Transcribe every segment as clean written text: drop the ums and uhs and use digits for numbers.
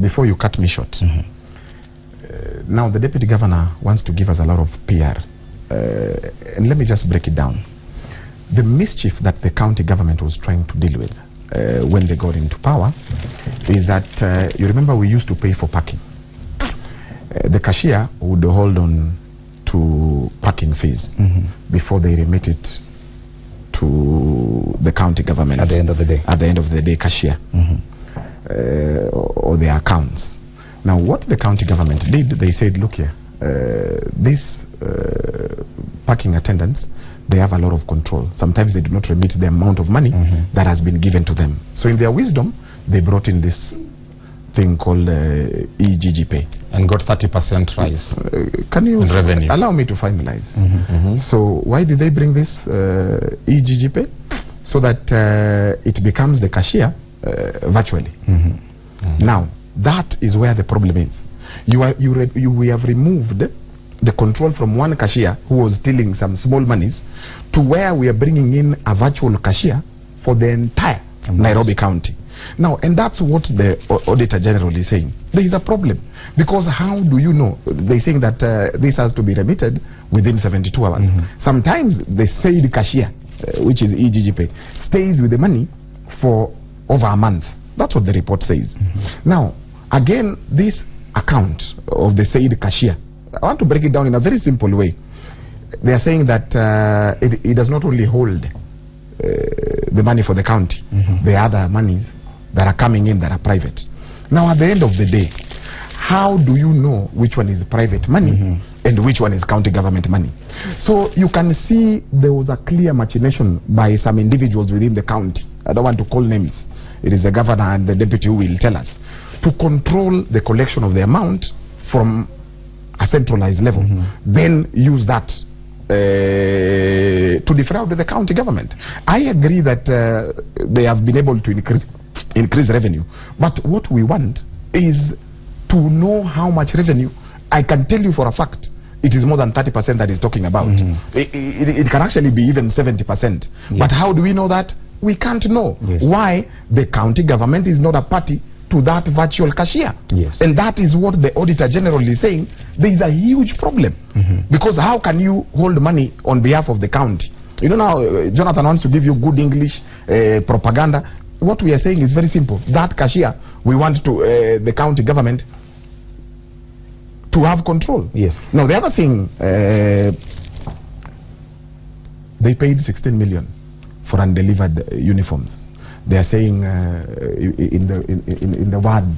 before you cut me short. Now the deputy governor wants to give us a lot of PR. And let me just break it down. The mischief that the county government was trying to deal with when they got into power is that, you remember we used to pay for parking. The cashier would hold on to parking fees before they remit it to the county government. At the end of the day. At the end of the day, cashier. Or their accounts. Now what the county government did, they said, look here, these parking attendants, they have a lot of control. Sometimes they do not remit the amount of money that has been given to them. So in their wisdom, they brought in this thing called EGG Pay. And got 30% rise can you in revenue. Allow me to finalize? So why did they bring this EGG Pay? So that it becomes the cashier virtually. Now, that is where the problem is. We have removed the control from one cashier who was stealing some small monies to where we are bringing in a virtual cashier for the entire Nairobi County. Now, and that's what the Auditor General is saying. There is a problem. Because how do you know? They're saying that this has to be remitted within 72 hours. Sometimes the said cashier, which is EGG Pay, stays with the money for over a month. That's what the report says. Now, again, this account of the said cashier, I want to break it down in a very simple way. They are saying that it does not only hold the money for the county. There are other monies that are coming in that are private. Now, at the end of the day, how do you know which one is private money and which one is county government money? So you can see there was a clear machination by some individuals within the county. I don't want to call names. It is the governor and the deputy who will tell us, to control the collection of the amount from a centralized level, then use that to defraud the county government. I agree that they have been able to increase revenue, but what we want is to know how much revenue. I can tell you for a fact it is more than 30% that is talking about. It can actually be even 70%. But how do we know that? We can't know. Why? The county government is not a party to that virtual cashier. And that is what the Auditor General is saying. There is a huge problem. Because how can you hold money on behalf of the county? You know, now Jonathan wants to give you good English propaganda. What we are saying is very simple. That cashier, we want to the county government to have control. Now the other thing, they paid 16 million for undelivered uniforms. They are saying in the words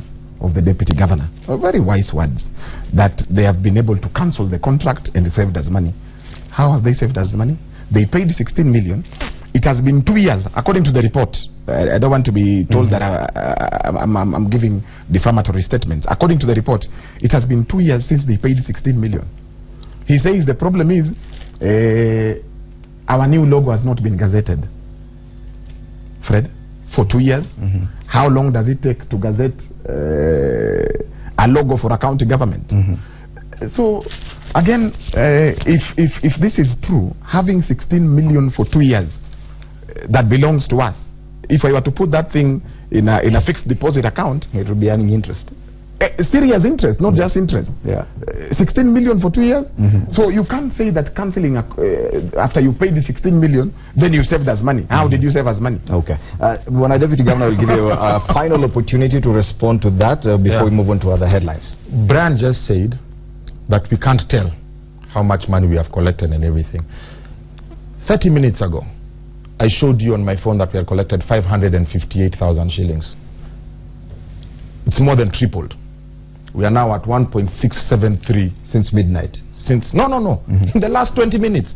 of the deputy governor, very wise words, that they have been able to cancel the contract and saved us money. How have they saved us money? They paid 16 million. It has been 2 years, according to the report. I don't want to be told that I'm giving defamatory statements. According to the report, it has been 2 years since they paid 16 million. He says the problem is our new logo has not been gazetted. Fred, for 2 years. How long does it take to gazette a logo for a county government? So again, if this is true, having 16 million for 2 years that belongs to us, if I were to put that thing in a fixed deposit account, it would be earning interest. Serious interest, not just interest. 16 million for 2 years. So you can't say that cancelling after you paid the 16 million, then you saved us money. How did you save us money? Okay. When our deputy governor will give you a final opportunity to respond to that before we move on to other headlines. Brian just said that we can't tell how much money we have collected and everything. 30 minutes ago, I showed you on my phone that we had collected 558,000 shillings. It's more than tripled. We are now at 1.673 since midnight. No. In the last 20 minutes.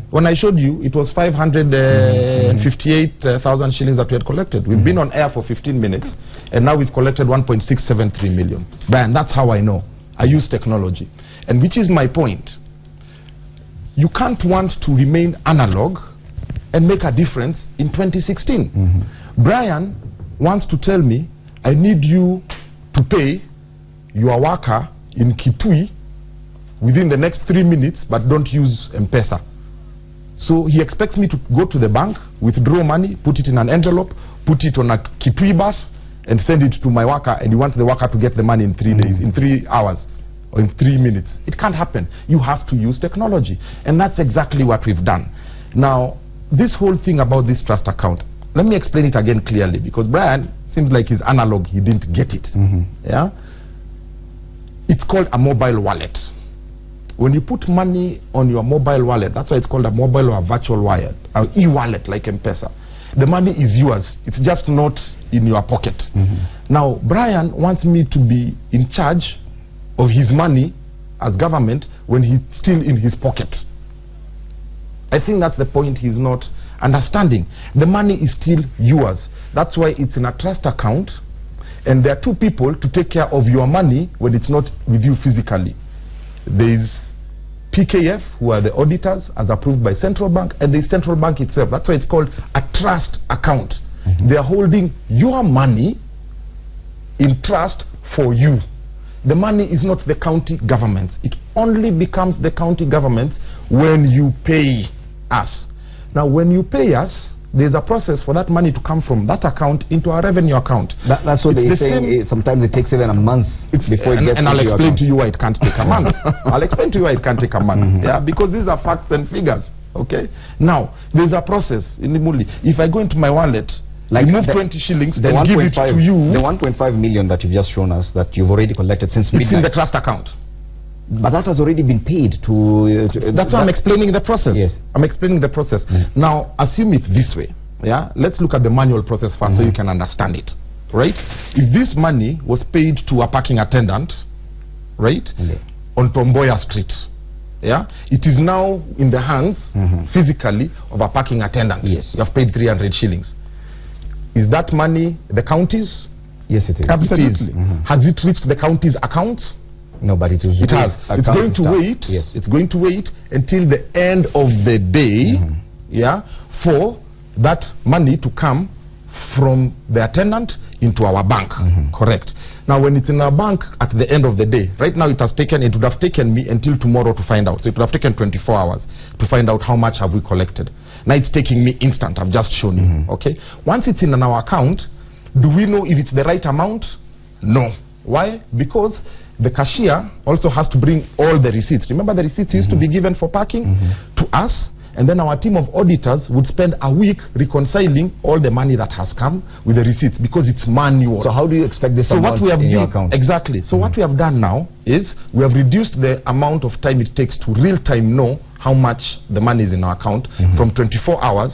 When I showed you, it was 558,000 shillings that we had collected. We've been on air for 15 minutes, and now we've collected 1.673 million. Man, that's how I know. I use technology. And which is my point. You can't want to remain analog and make a difference in 2016. Brian wants to tell me, I need you to pay your worker in Kitui within the next 3 minutes, but don't use M-Pesa. So he expects me to go to the bank, withdraw money, put it in an envelope, put it on a Kitui bus, and send it to my worker, and you want the worker to get the money in 3 days, in 3 hours, or in 3 minutes. It can't happen. You have to use technology. And that's exactly what we've done. Now, this whole thing about this trust account, let me explain it again clearly, because Brian seems like he's analog, he didn't get it. Yeah? It's called a mobile wallet. When you put money on your mobile wallet, that's why it's called a mobile or a virtual wallet, or e-wallet like M-Pesa. The money is yours. It's just not in your pocket. Now, Brian wants me to be in charge of his money as government when he's still in his pocket. I think that's the point he's not understanding. The money is still yours. That's why it's in a trust account, and there are two people to take care of your money when it's not with you physically. There's PKF, who are the auditors as approved by Central Bank, and the Central Bank itself. That's why it's called a trust account. They are holding your money in trust for you. The money is not the county government's. It only becomes the county government's when you pay us. Now, when you pay us, there's a process for that money to come from that account into our revenue account. That's what they're saying. Sometimes it takes even a month before it gets and to I'll your explain account. to you why it can't take a month. I'll explain to you why it can't take a month. Yeah, because these are facts and figures. Okay. Now, there's a process in Imuli. If I go into my wallet, like move 20 shillings and give it to you. The 1.5 million that you've just shown us that you've already collected since midnight. It's in the trust account. But that has already been paid to... That's why I'm explaining the process. Yes. I'm explaining the process. Now, assume it this way. Yeah, let's look at the manual process first so you can understand it. Right? If this money was paid to a parking attendant, right, on Tomboya Street, yeah, it is now in the hands physically of a parking attendant. Yes. You have paid 300 shillings. Is that money the county's? Yes, it is. Absolutely. Has it reached the county's accounts? No, but it is. It has. It's going to wait. Yes. It's going to wait until the end of the day, yeah, for that money to come from the attendant into our bank. Correct. Now, when it's in our bank at the end of the day, right now it would have taken me until tomorrow to find out. So it would have taken 24 hours to find out how much have we collected. Now it's taking me instant. I've just shown you. Okay. Once it's in our account, do we know if it's the right amount? No. Why? Because the cashier also has to bring all the receipts. Remember the receipts used to be given for parking to us, and then our team of auditors would spend a week reconciling all the money that has come with the receipts because it's manual. So how do you expect this amount in your account? Exactly. So what we have done now is we have reduced the amount of time it takes to real time know how much the money is in our account from 24 hours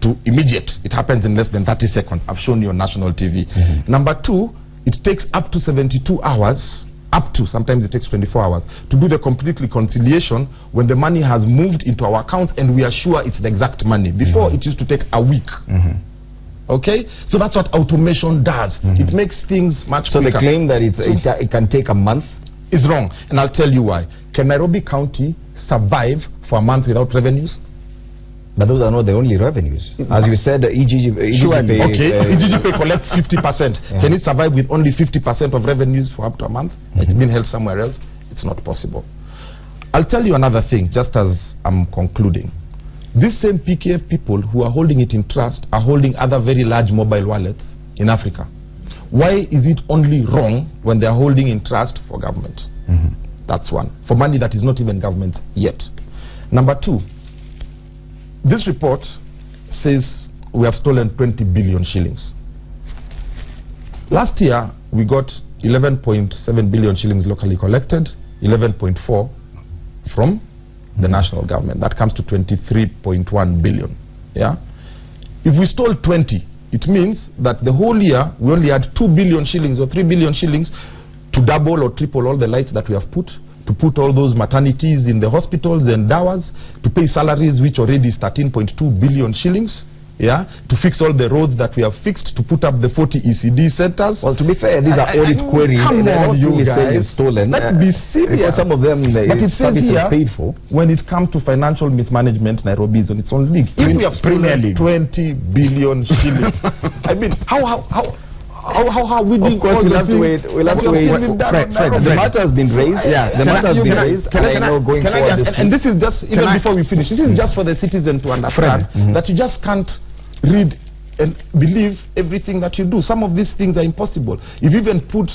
to immediate. It happens in less than 30 seconds. I've shown you on national TV. Number two, it takes up to 72 hours, sometimes it takes 24 hours, to do the complete reconciliation when the money has moved into our account and we are sure it's the exact money. Before, it used to take a week. Okay? So that's what automation does. It makes things much quicker. So the claim that it can take a month is wrong. And I'll tell you why. Can Nairobi County survive for a month without revenues? But those are not the only revenues. As you said, EGGPay... Okay, EGGPay collects 50%. Can it survive with only 50% of revenues for up to a month? It's been held somewhere else. It's not possible. I'll tell you another thing, just as I'm concluding. These same PKF people who are holding it in trust are holding other very large mobile wallets in Africa. Why is it only wrong when they are holding in trust for government? That's one. For money that is not even government yet. Number two, this report says we have stolen 20 billion shillings. Last year, we got 11.7 billion shillings locally collected, 11.4 from the national government. That comes to 23.1 billion. Yeah? If we stole 20, it means that the whole year, we only had 2 billion shillings or 3 billion shillings to double or triple all the lights that we have put, to put all those maternities in the hospitals and dowers, to pay salaries which already is 13.2 billion shillings, yeah, to fix all the roads that we have fixed, to put up the 40 ECD centers. Well, to be fair, these are audit queries. Come on, you guys. Stolen. Let's be serious. Some of them, but it says here, paid for. When it comes to financial mismanagement, Nairobi is on its own league. If we have stolen 20 billion shillings, I mean, how have we been? Of course, we'll have to wait. We'll have to wait. The matter has been raised. Yeah, the matter has been raised. And this is just, even before we finish, this is just for the citizen to understand that you just can't read and believe everything that you do. Some of these things are impossible. If you even put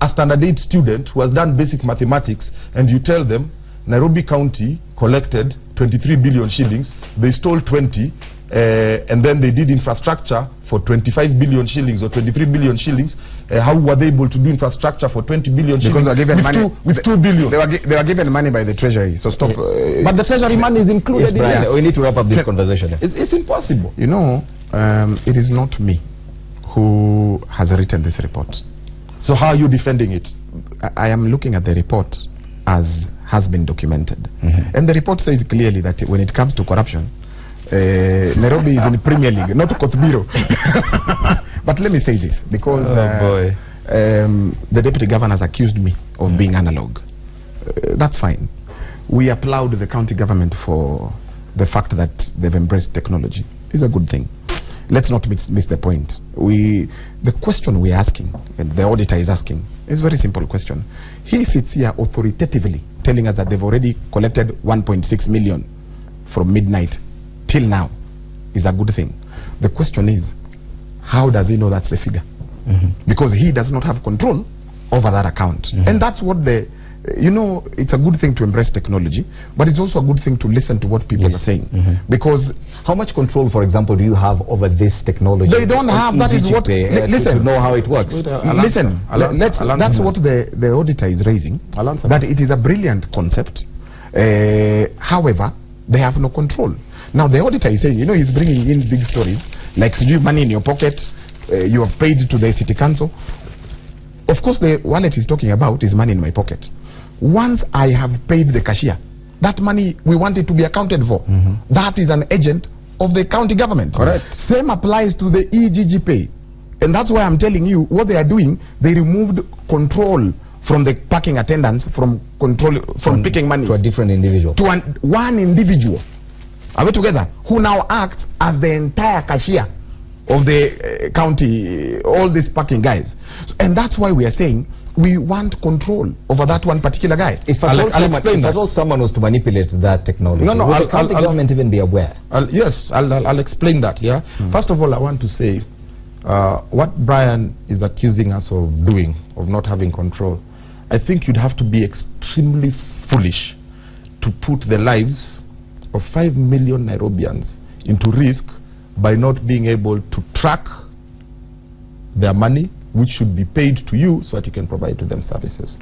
a standard 8 student who has done basic mathematics and you tell them Nairobi County collected 23 billion shillings, they stole 20, and then they did infrastructure for 25 billion shillings or 23 billion shillings. How were they able to do infrastructure for 20 billion shillings? Because they were given with money with 2 billion. They were given money by the treasury. So stop. But the treasury money is included in Brian, it. we need to wrap up this conversation. It's impossible. You know, it is not me who has written this report. So how are you defending it? I am looking at the report as has been documented. And the report says clearly that when it comes to corruption, Nairobi is in the Premier League, not Kotbiro. But let me say this, because the deputy governor has accused me of being analog. That's fine. We applaud the county government for the fact that they've embraced technology. It's a good thing. Let's not miss the point. The question we're asking, and the auditor is asking, is a very simple question. He sits here authoritatively telling us that they've already collected 1.6 million from midnight till now. Is a good thing. The question is, how does he know that's the figure? Because he does not have control over that account. And that's what you know, it's a good thing to embrace technology, but it's also a good thing to listen to what people are saying. Because how much control, for example, do you have over this technology? They don't have. That is what. Listen, to know how it works. Listen, that's what the auditor is raising. That it is a brilliant concept. However, they have no control. Now the auditor is saying, you know, he's bringing in big stories like money in your pocket. You have paid to the city council. Of course, the wallet he's talking about is money in my pocket. Once I have paid the cashier, that money we want it to be accounted for. That is an agent of the county government. Correct. Same applies to the EGG Pay. And that's why I'm telling you, what they are doing, they removed control from the parking attendants, from picking money to a different individual. To one individual. Are we together? Who now acts as the entire cashier of the county, all these parking guys. And that's why we are saying we want control over that one particular guy. If at all someone was to manipulate that technology, would the county government even be aware? Yes, I'll explain that. Yeah. First of all, I want to say what Brian is accusing us of doing, of not having control. I think you'd have to be extremely foolish to put the lives of 5 million Nairobians into risk by not being able to track their money, which should be paid to you so that you can provide to them services.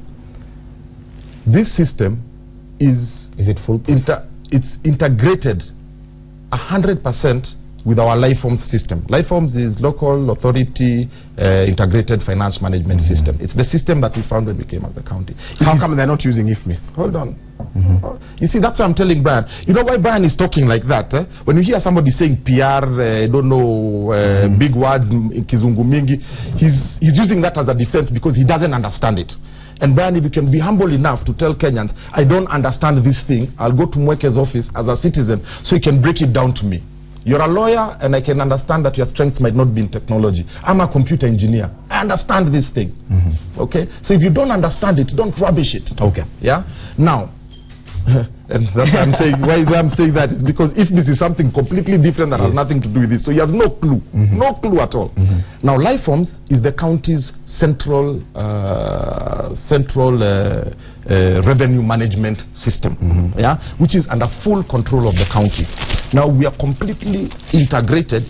This system is it foolproof? It's integrated 100% with our Lifeforms system. Lifeforms is local authority integrated finance management system. It's the system that we found when we came as a county. How come they're not using IFMIS? Hold on. You see, that's what I'm telling Brian. You know why Brian is talking like that? When you hear somebody saying PR, I don't know, big words, kizungu mingi, he's using that as a defense because he doesn't understand it. And Brian, if you can be humble enough to tell Kenyans, I don't understand this thing, I'll go to Mweke's office as a citizen so he can break it down to me. You're a lawyer, and I can understand that your strength might not be in technology. I'm a computer engineer. I understand this thing. Okay? So if you don't understand it, don't rubbish it. Okay. Yeah? Now, and that's why I'm saying, why I'm saying that is because if this is something completely different that has nothing to do with this, so he has no clue. No clue at all. Now, Lifeforms is the county's central revenue management system, which is under full control of the county. Now we are completely integrated.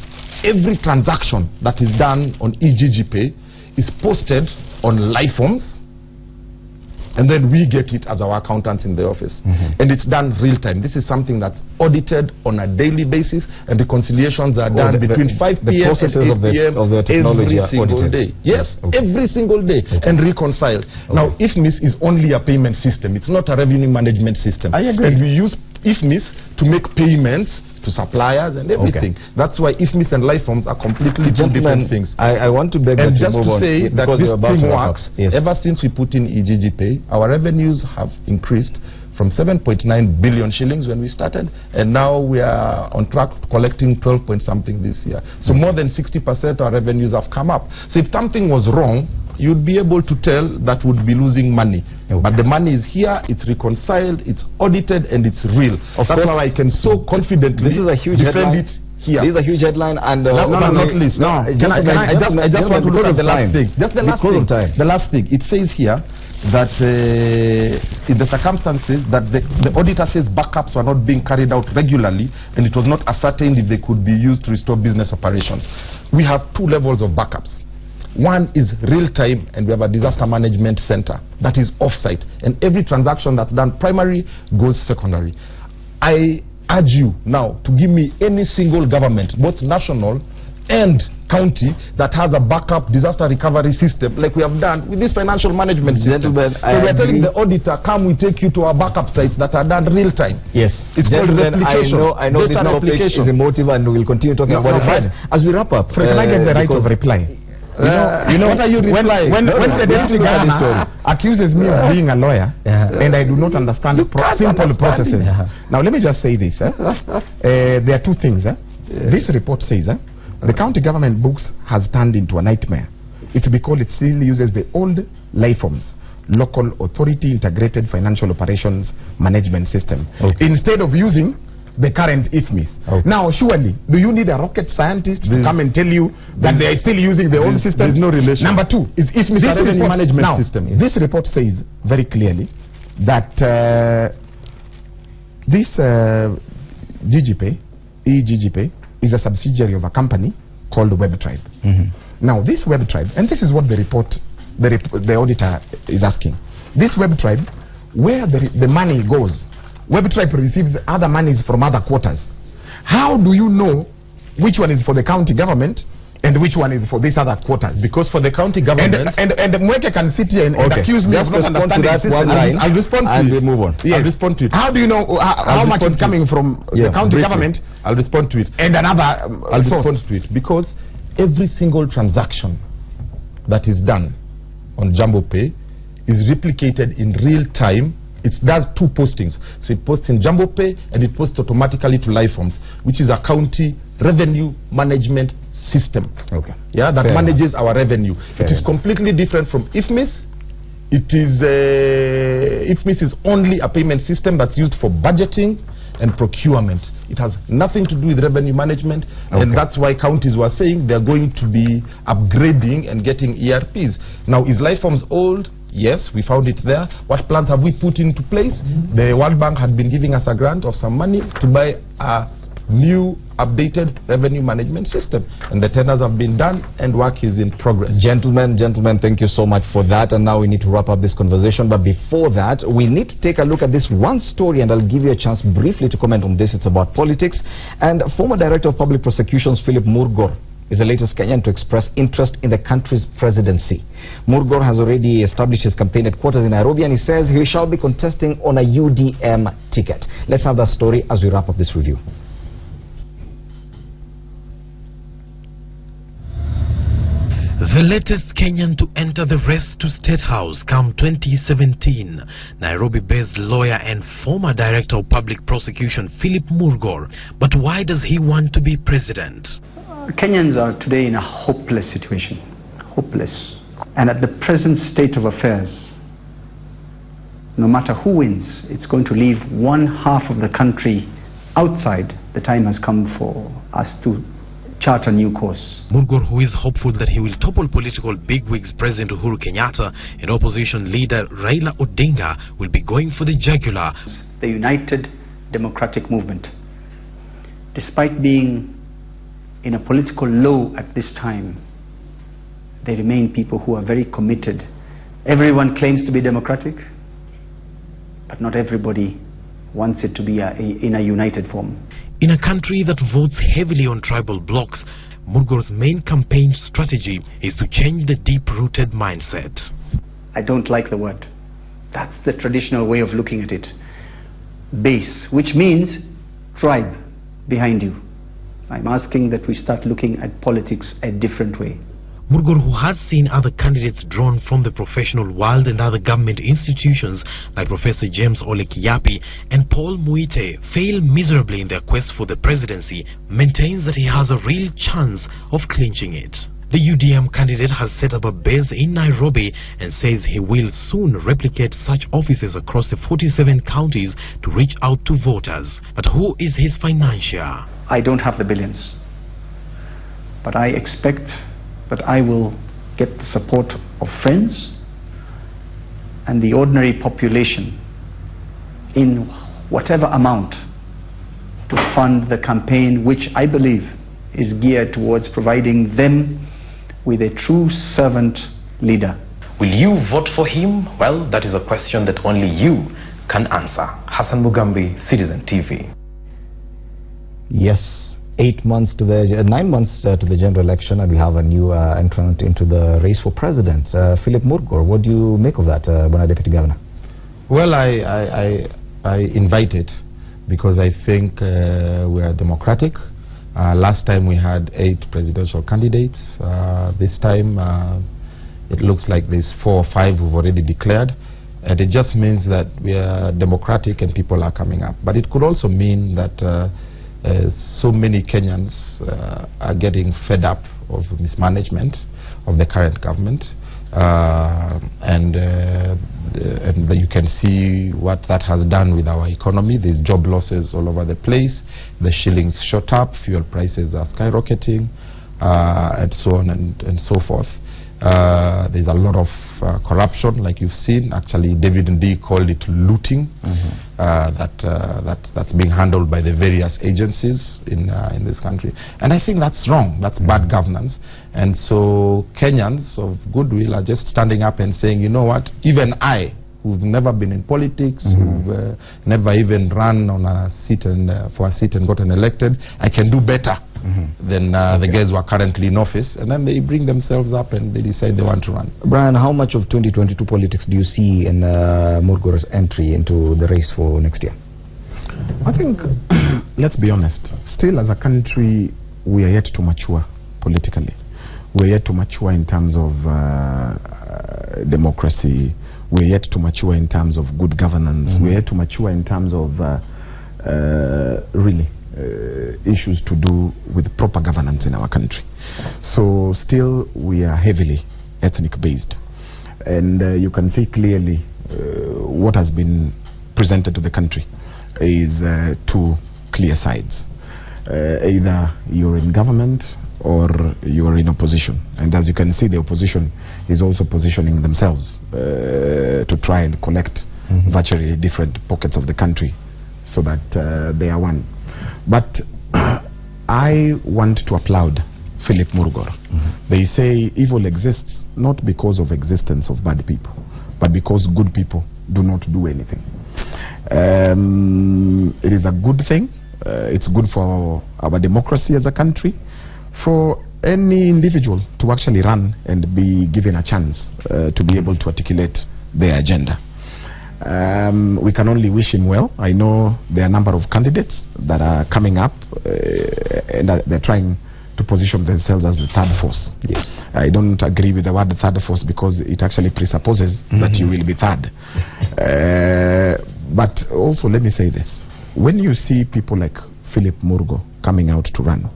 Every transaction that is done on EGG Pay is posted on Lifeforms, and then we get it as our accountants in the office. And it's done real time. This is something that's audited on a daily basis, and reconciliations are done between 5 p.m. and 8 p.m. of the technology every single day. Yes, every single day, and reconciled. Now, IFMIS is only a payment system. It's not a revenue management system. I agree. And we use IFMIS to make payments to suppliers and everything. That's why IFMIS and Lifeforms are completely two different things. I want to beg and that just you move to say on, that this thing works. Ever since we put in EGG Pay, our revenues have increased from 7.9 billion shillings when we started, and now we are on track collecting 12 point something this year. So more than 60% our revenues have come up. So if something was wrong, you'd be able to tell that would be losing money. But the money is here, it's reconciled, it's audited, and it's real. That's how I can so confidently this is a huge defend it here. This is a huge headline, and not least. No, I just want to look at the last thing. Just the last thing. The last thing. It says here that in the circumstances that the auditor says backups were not being carried out regularly, and it was not ascertained if they could be used to restore business operations. We have two levels of backups. One is real time, and we have a disaster management center that is offsite, and every transaction that's done primary goes secondary. I urge you now to give me any single government, both national and county, that has a backup disaster recovery system like we have done with this financial management system. So we are telling the auditor, come, we take you to our backup sites that are done real time. Yes, it's called replication. I know this topic is emotive, and we'll continue talking about it. As we wrap up, can I get the right of reply? You know, what are you replying? When the deputy governor accuses me of being a lawyer, and I do not understand simple processes. Now let me just say this. There are two things. This report says the county government books has turned into a nightmare. It's because it still uses the old LIFOMS, Local Authority Integrated Financial Operations Management System, instead of using the current IFMIS. Now, surely, do you need a rocket scientist to come and tell you that they are still using the old system? There's no relation. Number two, is IFMIS a revenue management system? This report says very clearly that this eGGPay, is a subsidiary of a company called WebTribe. Now, this WebTribe, and this is what the report, the auditor is asking. This WebTribe, where the money goes, WebTribe receives other monies from other quarters. How do you know which one is for the county government and which one is for this other quarters? Because for the county government... And Mweke can sit here and accuse me of not understanding that one line. I'll respond to it. Move on. Yes. I'll respond to it. How do you know how much is coming from the county government? I'll respond to it. And another I'll respond to it. Because every single transaction that is done on JumboPay is replicated in real time. It does two postings. So it posts in JumboPay and it posts automatically to LIFOMS, which is a county revenue management system. Yeah, that manages our revenue. It is completely different from IFMIS. It is IFMIS is only a payment system that's used for budgeting and procurement. It has nothing to do with revenue management, and that's why counties were saying they're going to be upgrading and getting ERPs. Now, is LIFOMS old? Yes, we found it there. What plans have we put into place? The World Bank had been giving us a grant of some money to buy a new updated revenue management system, and the tenders have been done and work is in progress. Gentlemen, thank you so much for that, and now we need to wrap up this conversation. But before that, we need to take a look at this one story, and I'll give you a chance briefly to comment on this. It's about politics, and former Director of Public Prosecutions Philip Murgor is the latest Kenyan to express interest in the country's presidency. Murgor has already established his campaign headquarters in Nairobi, and he says he shall be contesting on a UDM ticket. Let's have that story as we wrap up this review. The latest Kenyan to enter the race to State House come 2017, Nairobi-based lawyer and former Director of Public Prosecution Philip Murgor. But why does he want to be president? Kenyans are today in a hopeless situation, hopeless. And at the present state of affairs, no matter who wins, it's going to leave one half of the country outside. The time has come for us to chart a new course. Murgor, who is hopeful that he will topple political bigwigs President Uhuru Kenyatta and opposition leader Raila Odinga, will be going for the jugular. The United Democratic Movement, despite being in a political low at this time, they remain people who are very committed. Everyone claims to be democratic, but not everybody wants it to be in a united form. In a country that votes heavily on tribal blocks, Murgor's main campaign strategy is to change the deep-rooted mindset. I don't like the word. That's the traditional way of looking at it. Base, which means tribe behind you. I'm asking that we start looking at politics a different way. Murgor, who has seen other candidates drawn from the professional world and other government institutions like Professor James Ole Kiapi and Paul Muite fail miserably in their quest for the presidency, maintains that he has a real chance of clinching it. The UDM candidate has set up a base in Nairobi and says he will soon replicate such offices across the 47 counties to reach out to voters. But who is his financier? I don't have the billions. But I expect that I will get the support of friends and the ordinary population in whatever amount to fund the campaign, which I believe is geared towards providing them with a true servant leader. Will you vote for him? Well, that is a question that only you can answer. Hassan Mugambi, Citizen TV. Yes, 9 months to the general election, and we have a new entrant into the race for president, Philip Murgor. What do you make of that, Bwana Deputy Governor? Well, I invite it because I think we are democratic. Last time we had 8 presidential candidates. This time it looks like there's 4 or 5 who've already declared. And it just means that we are democratic and people are coming up. But it could also mean that so many Kenyans are getting fed up of mismanagement of the current government, and you can see what that has done with our economy. There's job losses all over the place. The shillings shot up, fuel prices are skyrocketing, and so on and so forth. There's a lot of corruption, like you've seen. Actually, David Ndii called it looting. That's being handled by the various agencies in this country, and I think that's wrong. That's bad governance. And so Kenyans of goodwill are just standing up and saying, you know what, even I, who've never been in politics, who've never even run on a seat and for a seat and gotten elected, I can do better than the guys who are currently in office. And then they bring themselves up and they decide they want to run. Brian, how much of 2022 politics do you see in Murgor's entry into the race for next year? I think, let's be honest, still as a country, we are yet to mature politically. We are yet to mature in terms of democracy. We are yet to mature in terms of good governance. We are yet to mature in terms of really issues to do with proper governance in our country. So still we are heavily ethnic based, and you can see clearly what has been presented to the country is 2 clear sides. Either you're in government or you are in opposition, and as you can see, the opposition is also positioning themselves to try and collect virtually different pockets of the country so that they are one. But I want to applaud Philip Murgor. They say evil exists not because of existence of bad people, but because good people do not do anything. It is a good thing. It's good for our democracy as a country, for any individual to actually run and be given a chance to be able to articulate their agenda. We can only wish him well. I know there are a number of candidates that are coming up and they're trying to position themselves as the third force. Yes. I don't agree with the word third force because it actually presupposes that you will be third. But also let me say this. When you see people like Philip Murgor coming out to run,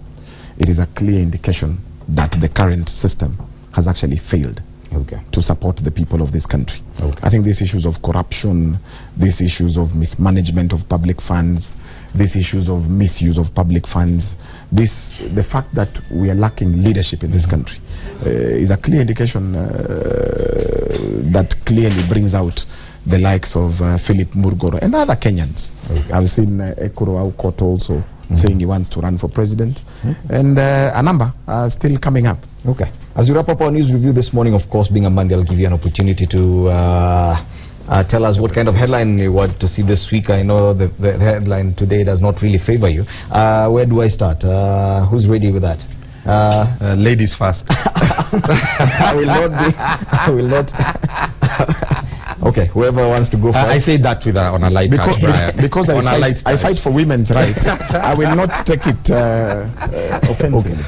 it is a clear indication that the current system has actually failed to support the people of this country. I think these issues of corruption, these issues of mismanagement of public funds, these issues of misuse of public funds, the fact that we are lacking leadership in this country is a clear indication that clearly brings out the likes of Philip Murgor and other Kenyans. I've seen Ekuru Aukot also saying he wants to run for president, and a number are still coming up. As we wrap up our news review this morning, of course, being a Monday, I'll give you an opportunity to tell us what kind of headline you want to see this week. I know the headline today does not really favor you. Where do I start? Who's ready with that? Ladies first. I will not. Okay, whoever wants to go first. I say that with on a light touch, Brian. Because I fight for women's rights. I will not take it offensively.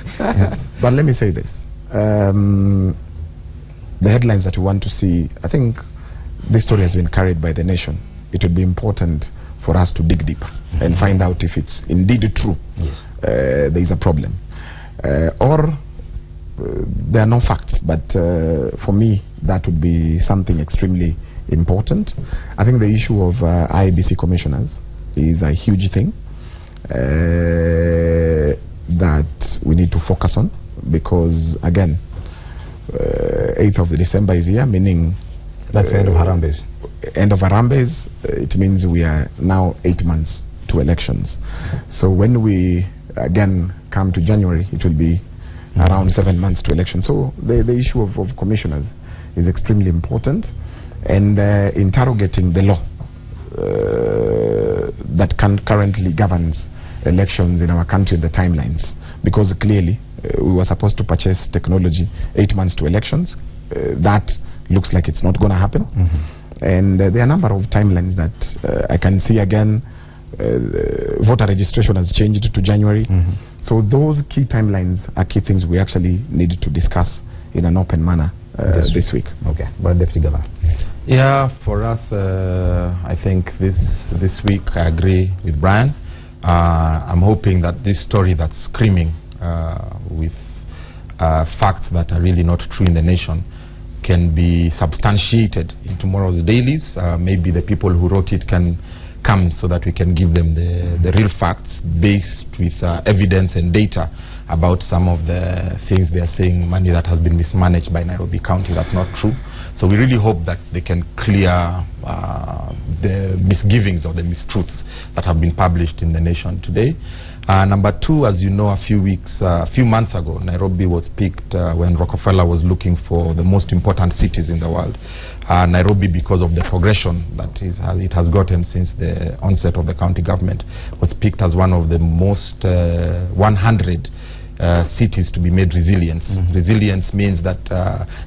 But let me say this. The headlines that we want to see, I think this story has been carried by the nation. It would be important for us to dig deeper and find out if it's indeed true. There is a problem. Or there are no facts, but for me that would be something extremely important. I think the issue of IEBC commissioners is a huge thing. that we need to focus on, because again, 8th of December is here, meaning that's the end of Harambes. End of Harambes. It means we are now 8 months to elections. So when we again come to January, it will be around 7 months to election. So the issue of commissioners is extremely important, and interrogating the law that currently governs elections in our country, the timelines, because clearly we were supposed to purchase technology 8 months to elections. That looks like it's not going to happen. And there are a number of timelines that I can see. Again, voter registration has changed to January. So those key timelines are key things we actually need to discuss in an open manner this week. Okay, but Deputy Governor. Yeah, for us, I think this week I agree with Brian. I'm hoping that this story that's screaming with facts that are really not true in the nation can be substantiated in tomorrow's dailies. Maybe the people who wrote it can come so that we can give them the real facts based with evidence and data about some of the things they are saying, money that has been mismanaged by Nairobi County. That's not true. So we really hope that they can clear the misgivings or the mistruths that have been published in the nation today. Number two, as you know, a few months ago, Nairobi was picked when Rockefeller was looking for the most important cities in the world. Nairobi, because of the progression that it has gotten since the onset of the county government, was picked as one of the most 100 cities to be made resilient. Resilience means that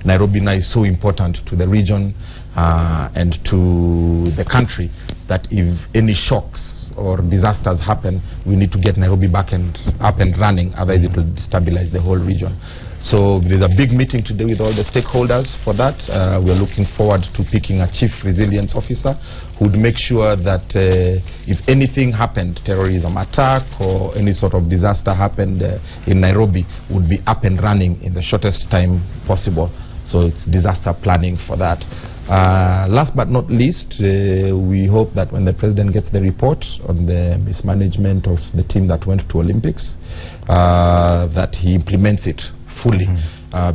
Nairobi now is so important to the region and to the country that if any shocks or disasters happen, we need to get Nairobi back and up and running, otherwise it will destabilize the whole region. So there's a big meeting today with all the stakeholders for that. We're looking forward to picking a chief resilience officer who would make sure that if anything happened, terrorism attack or any sort of disaster happened in Nairobi, would be up and running in the shortest time possible. So it's disaster planning for that. Last but not least, we hope that when the president gets the report on the mismanagement of the team that went to Olympics, that he implements it fully.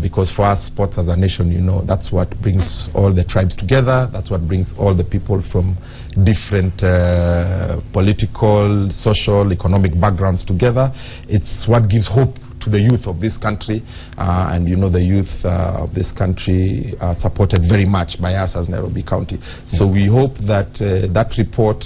Because for us, sports as a nation, you know, that's what brings all the tribes together. That's what brings all the people from different political, social, economic backgrounds together. It's what gives hope to the youth of this country, and you know, the youth of this country are supported very much by us as Nairobi County. So we hope that that report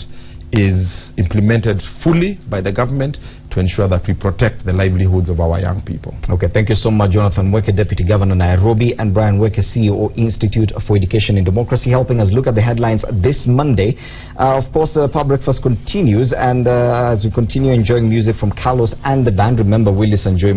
is implemented fully by the government to ensure that we protect the livelihoods of our young people. Okay, thank you so much, Jonathan Mweke, Deputy Governor Nairobi, and Brian Mweke, CEO, Institute for Education and Democracy, helping us look at the headlines this Monday. Of course, the Pub Breakfast continues, and as we continue enjoying music from Carlos and the band, remember Willis and Joy